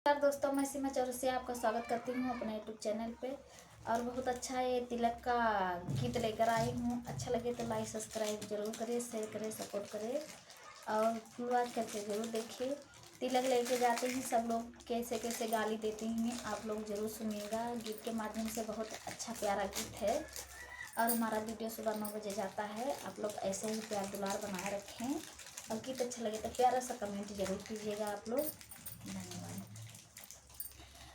नमस्कार दोस्तों, मैं सीमा चौरसिया आपका स्वागत करती हूँ अपने यूट्यूब चैनल पे। और बहुत अच्छा ये तिलक का गीत लेकर आई हूँ। अच्छा लगे तो लाइक सब्सक्राइब जरूर करें, शेयर करें, सपोर्ट करें और फुलवार करके ज़रूर देखिए। तिलक लेके जाते हैं सब लोग, कैसे कैसे गाली देती हैं आप लोग ज़रूर सुनिएगा। गीत के माध्यम से बहुत अच्छा प्यारा गीत है और हमारा वीडियो सुबह 9 बजे जाता है। आप लोग ऐसे ही प्यार दुलार बनाए रखें और गीत अच्छा लगे तो प्यारा सा कमेंट जरूर कीजिएगा आप लोग। धन्यवाद।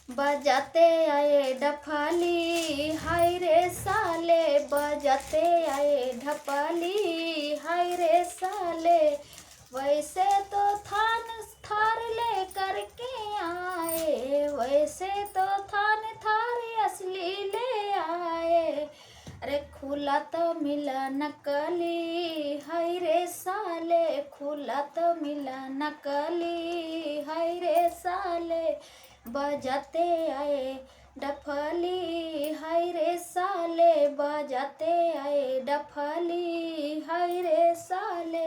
बजाते आए ढपाली हाय रे साले, बजाते आए ढपाली हाय रे साले। वैसे तो थान थार ले करके आए, वैसे तो थान थार असली ले आए। अरे खुला तो मिला नकली हाय रे साले, खुला तो मिला नकली हाय रे साले। बजाते आए डफली हाय रे साले, बजाते आए डफली हाय रे साले।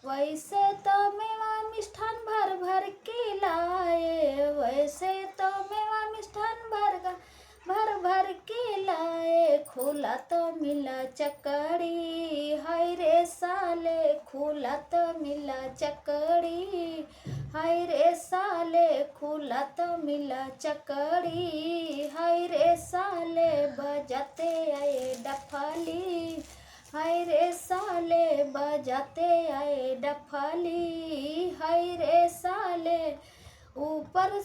वैसे तो मेवा मिष्ठान भर भर के लाए, वैसे तो मेवा मिष्ठान भर भर के लाए। खुला तो मिला चकड़ी हाय रे साले, खुला तो मिला चकड़ी हाय रे साले, खुला तो मिला चकड़ी हाय रे साले। बजाते आए डफली हाय रे साले, बजाते आए डफली हाय रे साले। ऊपर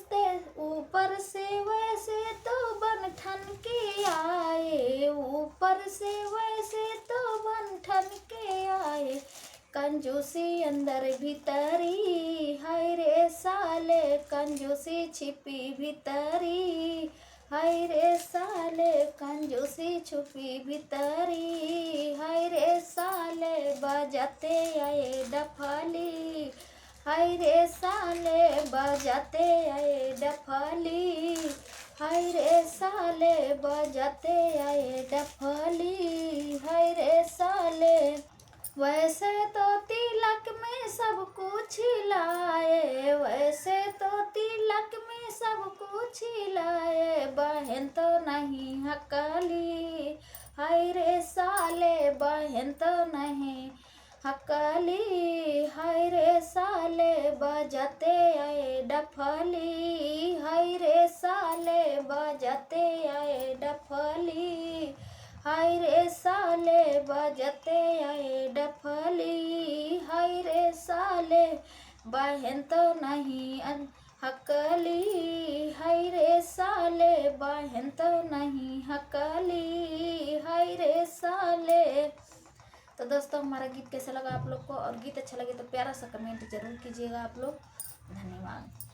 से वैसे तो बन ठन के आए, ऊपर से वैसे तो बन ठन के आए। कंजूसी अंदर भीतरी हाय रे साले, कंजूसी छिपी भीतरी हाय रे साले, कंजूसी छुपी भीतरी हाय रे साले। बजाते आए डफली हाय रे साले, बजाते आए डफली हाय रे साले, बजाते आए डफली हाय रे साले। वैसे तो तिलक में सब कुछ लाए, वैसे तो तिलक में सब कुछ लाए। बहन तो नहीं हकली हाय रे साले, बहन तो नहीं हकली हाय रे साले। बजाते आए डफली हाय रे साले, बजाते आए डफली हाय रे साले, बजाते आए डफली हाय रे साले। बहन तो नहीं हकली हाय रे साले, बहन तो नहीं हकली हाय रे साले। तो दोस्तों, हमारा गीत कैसा लगा आप लोग को, और गीत अच्छा लगे तो प्यारा सा कमेंट जरूर कीजिएगा आप लोग। धन्यवाद।